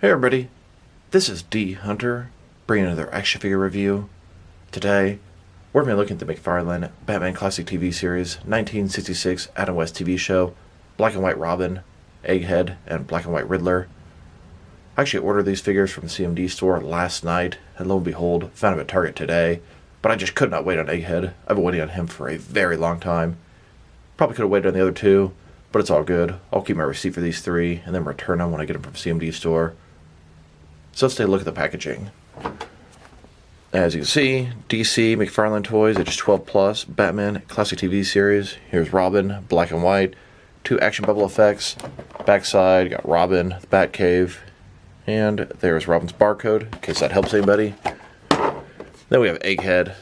Hey everybody, this is D Hunter, bringing another action figure review. Today, we're going to be looking at the McFarlane Batman Classic TV Series 1966 Adam West TV show, Black and White Robin, Egghead, and Black and White Riddler. I actually ordered these figures from the CMD store last night, and lo and behold, found them at Target today, but I just could not wait on Egghead. I've been waiting on him for a very long time. Probably could have waited on the other two, but it's all good. I'll keep my receipt for these three, and then return them when I get them from CMD store. So let's take a look at the packaging. As you can see, DC McFarlane Toys, ages 12 plus, Batman Classic TV Series. Here's Robin, black and white, 2 action bubble effects. Backside, got Robin, the Batcave, and there's Robin's barcode, in case that helps anybody. Then we have Egghead,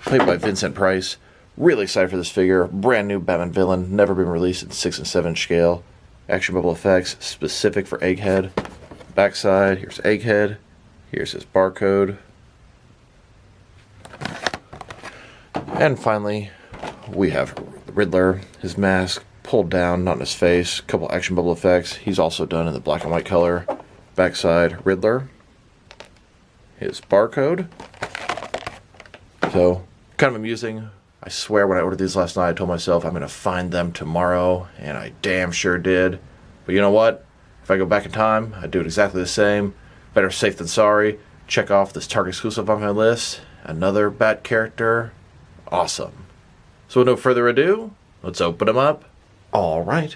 played by Vincent Price. Really excited for this figure. Brand new Batman villain, never been released in 6 and 7 scale. Action bubble effects, specific for Egghead. Backside, here's Egghead, here's his barcode, and finally we have Riddler, his mask pulled down, not in his face, couple action bubble effects. He's also done in the black and white color. Backside, Riddler, his barcode. So kind of amusing. I swear when I ordered these last night I told myself I'm going to find them tomorrow, and I damn sure did. But you know what? If I go back in time, I'd do it exactly the same. Better safe than sorry. Check off this Target exclusive on my list. Another Bat character. Awesome. So with no further ado, let's open them up. Alright.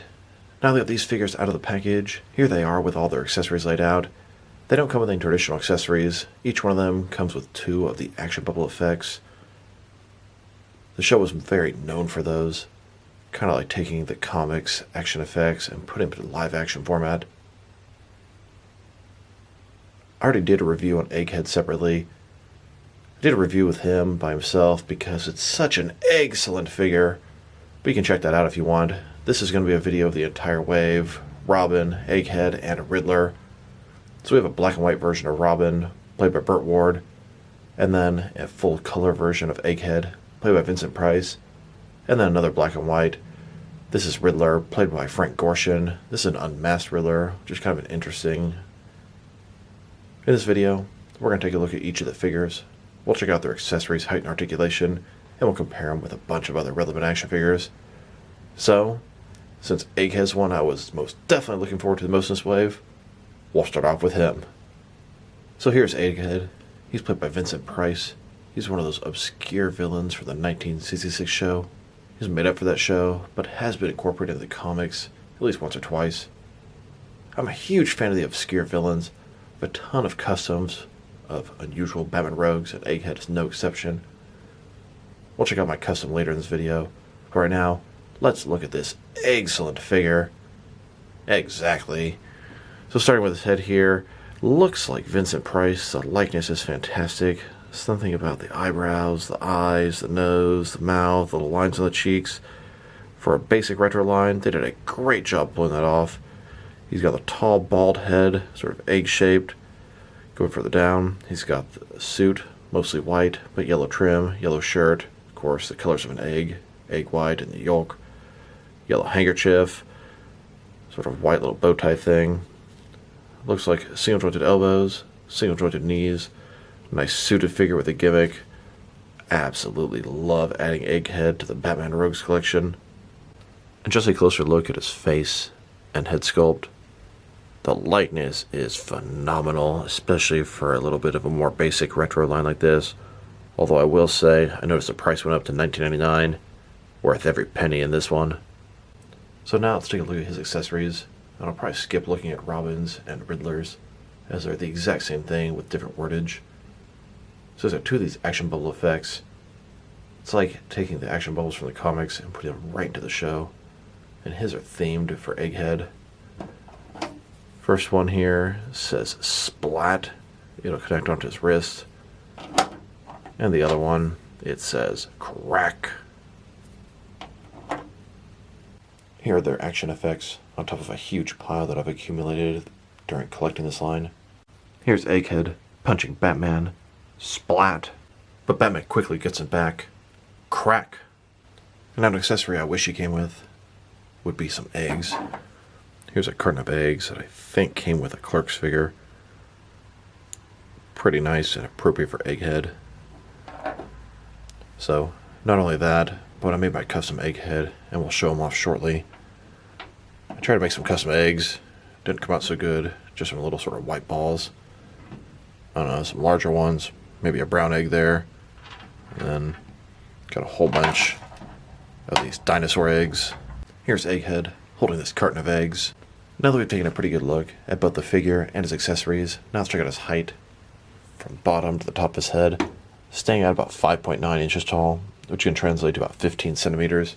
Now that we have these figures out of the package, here they are with all their accessories laid out. They don't come with any traditional accessories. Each one of them comes with 2 of the action bubble effects. The show was very known for those. Kind of like taking the comics action effects and putting them in live action format. I already did a review on Egghead separately. I did a review with him by himself because it's such an excellent figure. But you can check that out if you want. This is going to be a video of the entire wave. Robin, Egghead, and Riddler. So we have a black and white version of Robin, played by Burt Ward. And then a full color version of Egghead, played by Vincent Price. And then another black and white. This is Riddler, played by Frank Gorshin. This is an unmasked Riddler, which is kind of an interesting. In this video, we're going to take a look at each of the figures. We'll check out their accessories, height, and articulation, and we'll compare them with a bunch of other relevant action figures. So, since Egghead's one I was most definitely looking forward to the most in this wave, we'll start off with him. So here's Egghead. He's played by Vincent Price. He's one of those obscure villains from the 1966 show. He's made up for that show, but has been incorporated into the comics at least once or twice. I'm a huge fan of the obscure villains. A ton of customs of unusual Batman rogues, and Egghead is no exception. We'll check out my custom later in this video. But right now, let's look at this excellent figure. Exactly. So starting with his head here, looks like Vincent Price. The likeness is fantastic. Something about the eyebrows, the eyes, the nose, the mouth, the little lines on the cheeks. For a basic retro line, they did a great job pulling that off. He's got a tall, bald head, sort of egg-shaped. Going further down, he's got the suit, mostly white, but yellow trim, yellow shirt. Of course, the colors of an egg white and the yolk. Yellow handkerchief, sort of white little bow tie thing. Looks like single-jointed elbows, single-jointed knees. Nice suited figure with a gimmick. Absolutely love adding Egghead to the Batman Rogues collection. And just a closer look at his face and head sculpt. The likeness is phenomenal, especially for a little bit of a more basic retro line like this. Although I will say, I noticed the price went up to $19.99. Worth every penny in this one. So now let's take a look at his accessories. And I'll probably skip looking at Robin's and Riddler's, as they're the exact same thing with different wordage. So there's 2 of these action bubble effects. It's like taking the action bubbles from the comics and putting them right into the show. And his are themed for Egghead. First one here says Splat. It'll connect onto his wrist. And the other one, it says Crack. Here are their action effects on top of a huge pile that I've accumulated during collecting this line. Here's Egghead punching Batman. Splat. But Batman quickly gets it back. Crack. And an accessory I wish he came with would be some eggs. Here's a carton of eggs that I think came with a Clerk's figure. pretty nice and appropriate for Egghead. So, not only that, but I made my custom Egghead, and we'll show them off shortly. I tried to make some custom eggs. Didn't come out so good. Just some little sort of white balls. I don't know, some larger ones. Maybe a brown egg there. And then got a whole bunch of these dinosaur eggs. Here's Egghead holding this carton of eggs. Now that we've taken a pretty good look at both the figure and his accessories, now let's check out his height from bottom to the top of his head, staying at about 5.9 inches tall, which can translate to about 15 centimeters.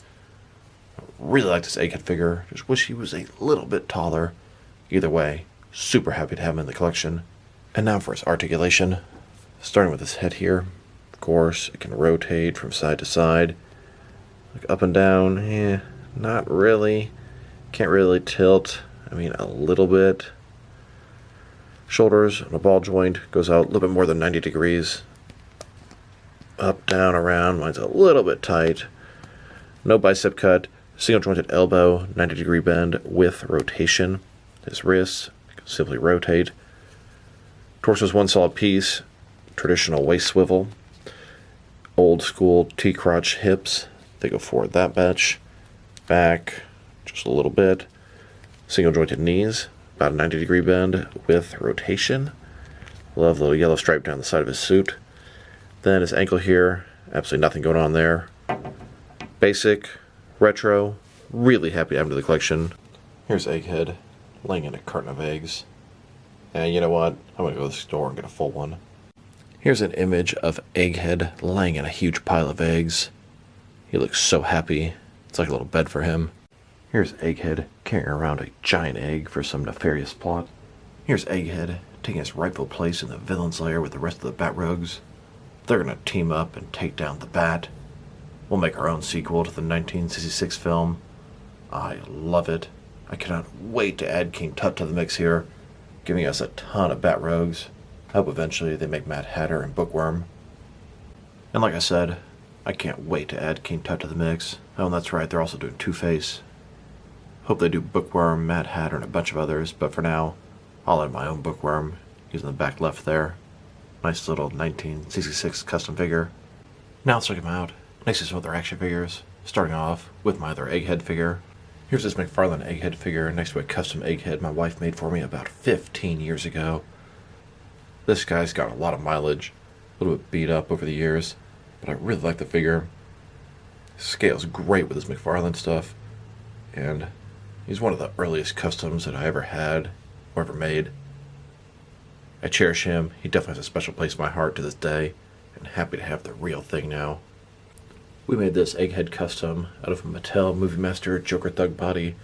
I really like this Egghead figure, just wish he was a little bit taller. Either way, super happy to have him in the collection. And now for his articulation. Starting with his head here, of course, it can rotate from side to side. Like up and down, not really. Can't really tilt. I mean, a little bit. Shoulders on a ball joint goes out a little bit more than 90 degrees. Up, down, around. Mine's a little bit tight. No bicep cut. Single jointed elbow, 90-degree bend with rotation. His wrists simply rotate. Torso is one solid piece. Traditional waist swivel. Old school T-crotch hips. They go forward that much. Back, just a little bit. Single jointed knees, about a 90-degree bend with rotation. Love the little yellow stripe down the side of his suit. Then his ankle here, absolutely nothing going on there. Basic, retro, really happy to have him to the collection. Here's Egghead, laying in a carton of eggs. And you know what? I'm going to go to the store and get a full one. Here's an image of Egghead laying in a huge pile of eggs. He looks so happy. It's like a little bed for him. Here's Egghead carrying around a giant egg for some nefarious plot. Here's Egghead taking his rightful place in the villain's lair with the rest of the Bat Rogues. They're going to team up and take down the Bat. We'll make our own sequel to the 1966 film. I love it. I cannot wait to add King Tut to the mix here, giving us a ton of Bat Rogues. I hope eventually they make Mad Hatter and Bookworm. And like I said, I can't wait to add King Tut to the mix. Oh, and that's right, they're also doing Two-Face. Hope they do Bookworm, Mad Hatter, and a bunch of others, but for now, I'll add my own Bookworm, using the back left there. Nice little 1966 custom figure. Now let's check them out. Next is some other action figures, starting off with my other Egghead figure. Here's this McFarlane Egghead figure next to a custom Egghead my wife made for me about 15 years ago. This guy's got a lot of mileage, a little bit beat up over the years, but I really like the figure. Scales great with his McFarlane stuff, and he's one of the earliest customs that I ever had or ever made. I cherish him. He definitely has a special place in my heart to this day, and happy to have the real thing now. We made this Egghead custom out of a Mattel Movie Master Joker Thug body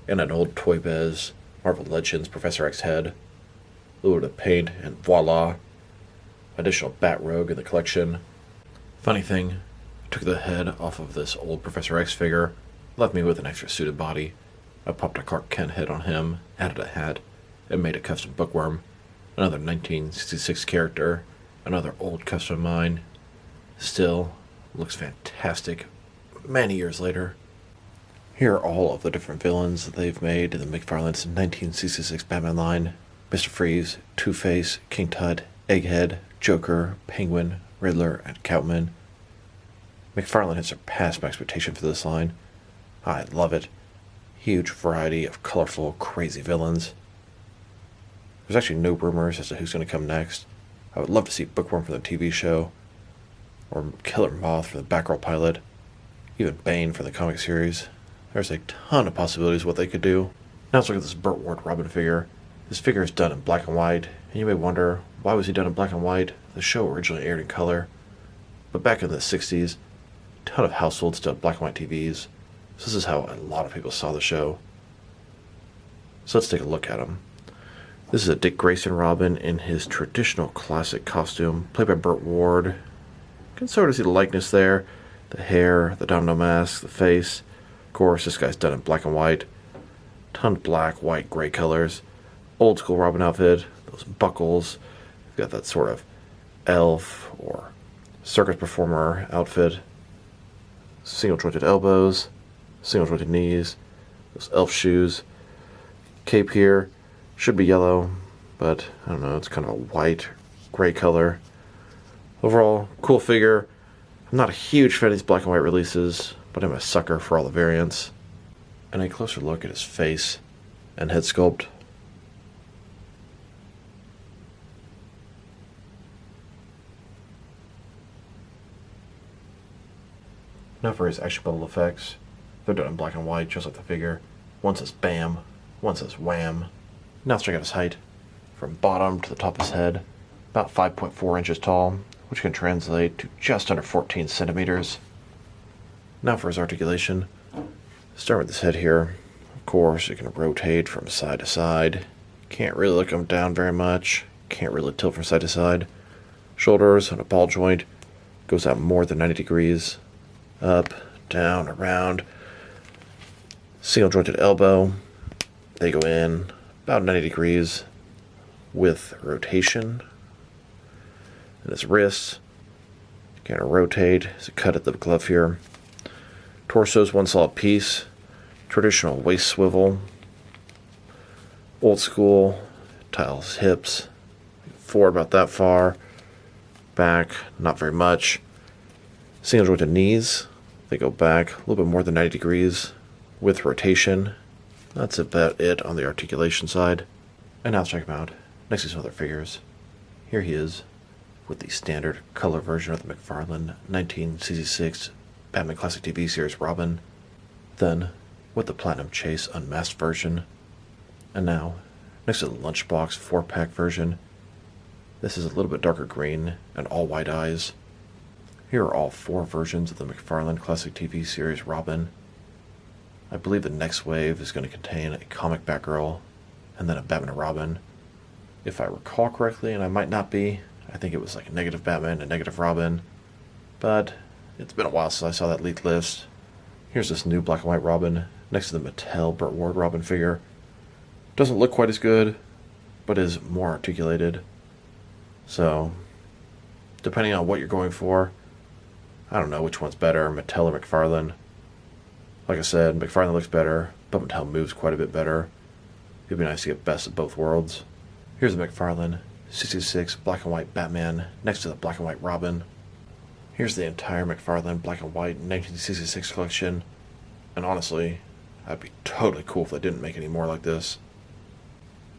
and an old Toy Biz Marvel Legends Professor X head. A little bit of paint, and voila! Additional Bat Rogue in the collection. Funny thing, I took the head off of this old Professor X figure, left me with an extra suited body. I popped a Clark Kent head on him, added a hat, and made a custom Bookworm. Another 1966 character, another old custom of mine. Still, looks fantastic many years later. Here are all of the different villains that they've made in the McFarlane's 1966 Batman line. Mr. Freeze, Two-Face, King Tut, Egghead, Joker, Penguin, Riddler, and Catwoman. McFarlane has surpassed my expectation for this line. I love it. Huge variety of colorful, crazy villains. There's actually no rumors as to who's going to come next. I would love to see Bookworm for the TV show, or Killer Moth for the Batgirl pilot, even Bane for the comic series. There's a ton of possibilities of what they could do. Now let's look at this White Robin figure. This figure is done in black and white, and you may wonder, why was he done in black and white? The show originally aired in color. But back in the 60s, a ton of households still had black and white TVs, so this is how a lot of people saw the show. So let's take a look at him. This is a Dick Grayson Robin in his traditional classic costume, played by Burt Ward. You can sort of see the likeness there. The hair, the domino mask, the face. Of course, this guy's done in black and white. Ton of black, white, gray colors. Old school Robin outfit, those buckles. Got that sort of elf or circus performer outfit. Single jointed elbows, single jointed knees, those elf shoes. Cape here should be yellow, but I don't know, it's kind of a white gray color. Overall, cool figure. I'm not a huge fan of these black and white releases, but I'm a sucker for all the variants. And a closer look at his face and head sculpt. Now for his action bubble effects. They're done in black and white, just like the figure. One says BAM, one says WHAM. Now let's check out his height. From bottom to the top of his head, about 5.4 inches tall, which can translate to just under 14 centimeters. Now for his articulation. Start with his head here. Of course, it can rotate from side to side. Can't really look him down very much. Can't really tilt from side to side. Shoulders on a ball joint. Goes out more than 90 degrees. Up, down, around. Single jointed elbow. They go in about 90 degrees with rotation. And his wrists kind of rotate. There's a cut at the glove here. Torso's one solid piece. Traditional waist swivel. Old school. Tiles hips. Forward about that far. Back, not very much. Single jointed knees. They go back a little bit more than 90 degrees with rotation. That's about it on the articulation side. And now let's check him out next to some other figures. Here he is with the standard color version of the McFarlane 1966 Batman Classic TV series Robin. Then with the Platinum Chase Unmasked version. And now next to the Lunchbox 4-pack version. This is a little bit darker green and all white eyes. Here are all 4 versions of the McFarlane Classic TV series Robin. I believe the next wave is going to contain a comic Batgirl and then a Batman and Robin. If I recall correctly, and I might not be, I think it was like a negative Batman and a negative Robin. But it's been a while since I saw that leaked list. Here's this new black and white Robin next to the Mattel Burt Ward Robin figure. Doesn't look quite as good, but is more articulated. So, depending on what you're going for, I don't know which one's better, Mattel or McFarlane. Like I said, McFarlane looks better, but Mattel moves quite a bit better. It'd be nice to get best of both worlds. Here's the McFarlane 66 black and white Batman next to the black and white Robin. Here's the entire McFarlane black and white 1966 collection. And honestly, that'd be totally cool if they didn't make any more like this.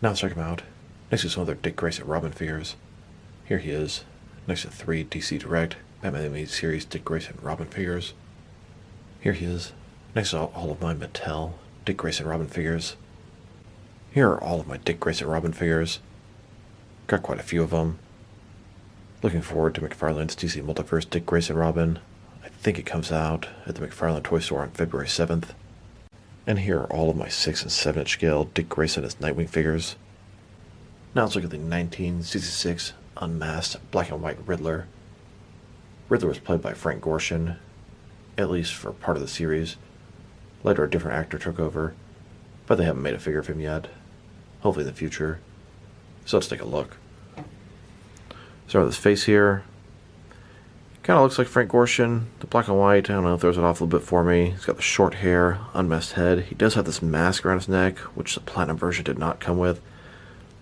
Now let's check him out next to some other Dick Grayson Robin figures. Here he is, next to 3 DC Direct Batman Animated Series Dick Grayson Robin figures. Here he is, next to all of my Mattel Dick Grayson Robin figures. Here are all of my Dick Grayson Robin figures. Got quite a few of them. Looking forward to McFarlane's DC Multiverse Dick Grayson Robin. I think it comes out at the McFarlane Toy Store on February 7th. And here are all of my 6 and 7 inch scale Dick Grayson as Nightwing figures. Now let's look at the 1966 Unmasked black and white Riddler. Riddler was played by Frank Gorshin, at least for part of the series. Later a different actor took over, but they haven't made a figure of him yet. Hopefully in the future. So let's take a look. Start with his face here. Kind of looks like Frank Gorshin. The black and white, I don't know, throws it off a little bit for me. He's got the short hair, unmasked head. He does have this mask around his neck, which the Platinum version did not come with.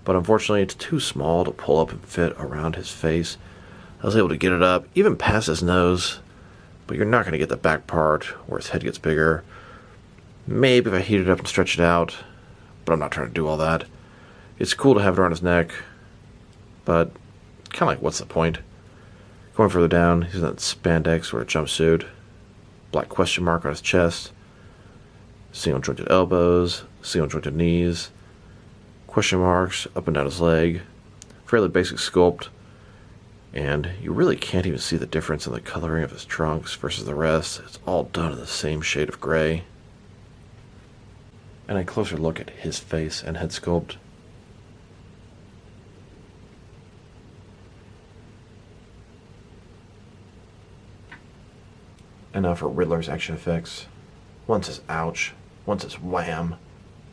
But unfortunately, it's too small to pull up and fit around his face. I was able to get it up, even past his nose, but you're not going to get the back part where his head gets bigger. Maybe if I heat it up and stretch it out, but I'm not trying to do all that. It's cool to have it around his neck, but kind of like, what's the point? Going further down, he's in that spandex or a jumpsuit, black question mark on his chest, single jointed elbows, single jointed knees, question marks up and down his leg, fairly basic sculpt, and you really can't even see the difference in the coloring of his trunks versus the rest. It's all done in the same shade of gray. And a closer look at his face and head sculpt. And now for Riddler's action effects. One says ouch, one says wham.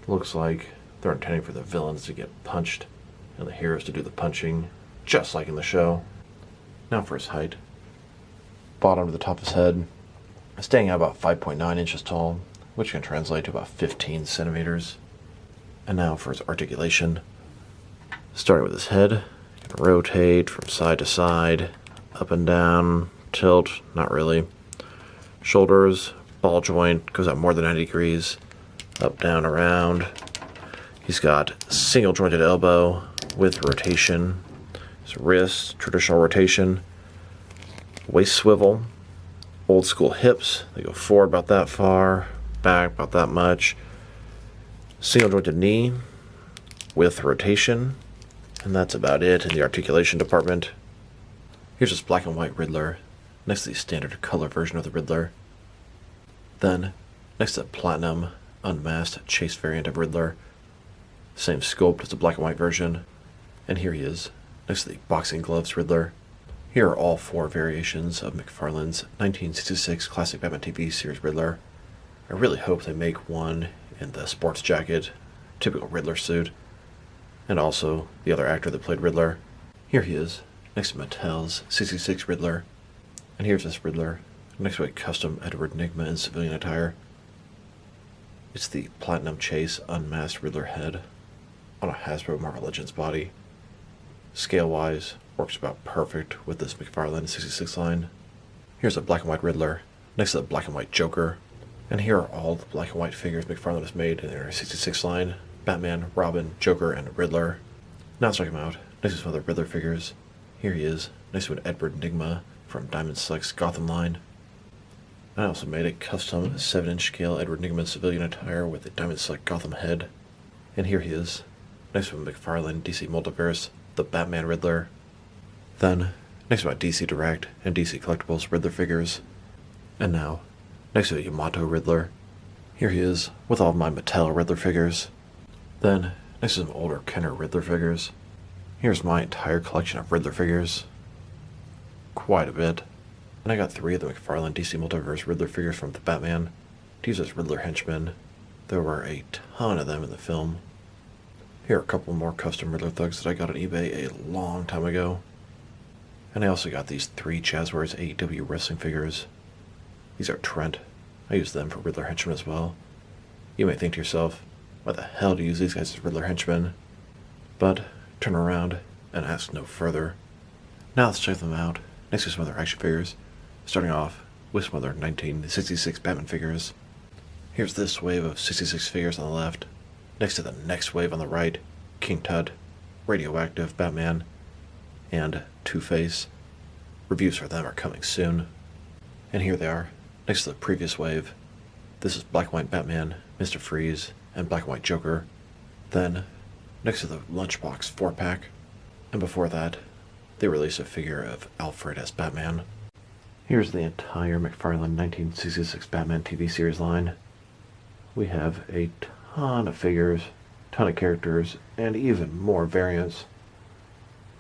Looks like they're intending for the villains to get punched and the heroes to do the punching, just like in the show. Now for his height. Bottom to the top of his head, staying at about 5.9 inches tall, which can translate to about 15 centimeters. And now for his articulation. Starting with his head, Rotate from side to side, up and down, tilt, not really. Shoulders, ball joint, goes out more than 90 degrees, up, down, around. He's got single jointed elbow with rotation. His wrist, traditional rotation. Waist swivel. Old school hips, they go forward about that far, back about that much. Single jointed knee with rotation. And that's about it in the articulation department. Here's this black and white Riddler, next to the standard color version of the Riddler. Then, next to the platinum, unmasked chase variant of Riddler. Same sculpt as the black and white version. And here he is, next to the boxing gloves Riddler. Here are all 4 variations of McFarlane's 1966 classic Batman TV series Riddler. I really hope they make one in the sports jacket, typical Riddler suit, and also the other actor that played Riddler. Here he is, next to Mattel's 66 Riddler. And here's this Riddler, next to a custom Edward Nygma in civilian attire. It's the Platinum Chase unmasked Riddler head on a Hasbro Marvel Legends body. Scale-wise, works about perfect with this McFarlane 66 line. Here's a black and white Riddler, next to the black and white Joker. And here are all the black and white figures McFarlane has made in their 66 line. Batman, Robin, Joker, and Riddler. Now let's check him out. Next to some other Riddler figures. Here he is, next to an Edward Nygma from Diamond Select's Gotham line. I also made a custom 7-inch scale Edward Nygma civilian attire with a Diamond Select Gotham head. And here he is, next to a McFarlane DC Multiverse, the Batman Riddler. Then, next to my DC Direct and DC Collectibles Riddler figures. And now, next to a Yamato Riddler. Here he is, with all of my Mattel Riddler figures. Then, next to some older Kenner Riddler figures. Here's my entire collection of Riddler figures. Quite a bit. And I got 3 of the McFarlane DC Multiverse Riddler figures from the Batman to use as Riddler henchmen. There were a ton of them in the film. Here are a couple more custom Riddler thugs that I got on eBay a long time ago. And I also got these 3 Jazzwares AEW wrestling figures. These are Trent. I use them for Riddler henchmen as well. You may think to yourself, why the hell do you use these guys as Riddler henchmen? But turn around and ask no further. Now let's check them out, next to some other action figures, starting off with some other 1966 Batman figures. Here's this wave of 66 figures on the left, next to the next wave on the right, King Tut, Radioactive Batman, and Two-Face. Reviews for them are coming soon. And here they are, next to the previous wave. This is Black and White Batman, Mr. Freeze, and Black and White Joker. Then, next to the Lunchbox 4-pack. And before that, they released a figure of Alfred as Batman. Here's the entire McFarlane 1966 Batman TV series line. We have a ton of figures, ton of characters, and even more variants.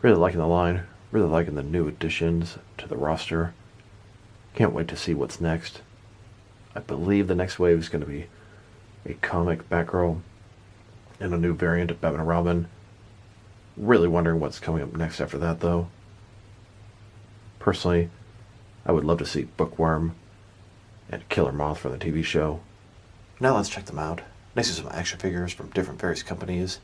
Really liking the line, really liking the new additions to the roster. Can't wait to see what's next. I believe the next wave is going to be a comic Batgirl and a new variant of Batman and Robin. Really wondering what's coming up next after that, though. Personally, I would love to see Bookworm and Killer Moth from the TV show. Now let's check them out, next to some action figures from different various companies,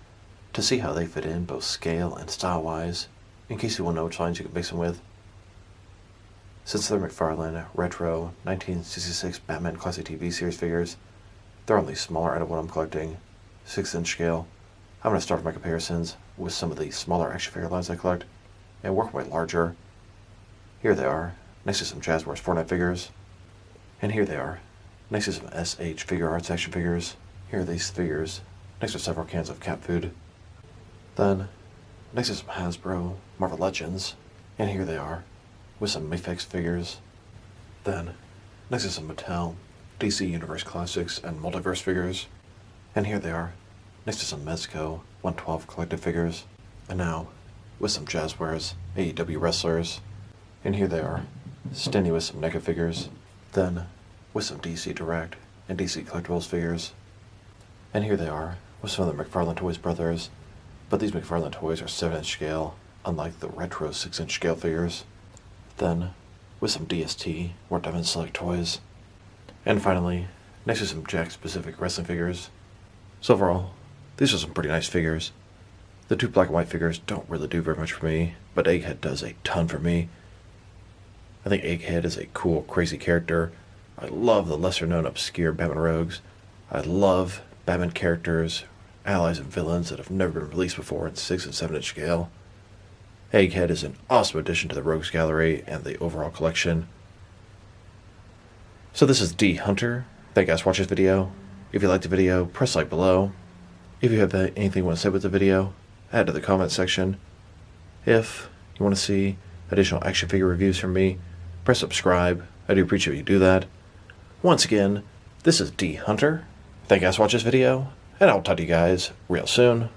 to see how they fit in both scale and style-wise, in case you want to know which lines you can mix them with. Since they're McFarlane Retro 1966 Batman Classic TV series figures, they're on the smaller end of what I'm collecting, 6-inch scale. I'm going to start my comparisons with some of the smaller action figure lines I collect, and work my way larger. Here they are, next to some Jazzwares Fortnite figures. And here they are, next to some SH Figure Arts action figures. Here are these figures, next to several cans of cat food. Then, next to some Hasbro Marvel Legends. And here they are, with some Mafex figures. Then, next to some Mattel DC Universe Classics and Multiverse figures. And here they are, next to some Mezco 112 collective figures. And now, with some Jazzwares AEW wrestlers. And here they are, standing with some NECA figures. Then, with some DC Direct and DC Collectibles figures. And here they are, with some of the McFarlane Toys brothers. But these McFarlane toys are 7-inch scale, unlike the retro 6-inch scale figures. Then, with some DST or Diamond Select toys. And finally, next to some Jack-specific wrestling figures. So overall, these are some pretty nice figures. The two black and white figures don't really do very much for me, but Egghead does a ton for me. I think Egghead is a cool, crazy character. I love the lesser-known, obscure Batman rogues. I love Batman characters, allies, and villains that have never been released before in 6 and 7-inch scale. Egghead is an awesome addition to the Rogues Gallery and the overall collection. So this is D Hunter. Thank you guys for watching this video. If you liked the video, press like below. If you have anything you want to say with the video, add to the comment section. If you want to see additional action figure reviews from me, press subscribe. I do appreciate you do that. Once again, this is D Hunter. Thank you guys for watching this video, and I'll talk to you guys real soon.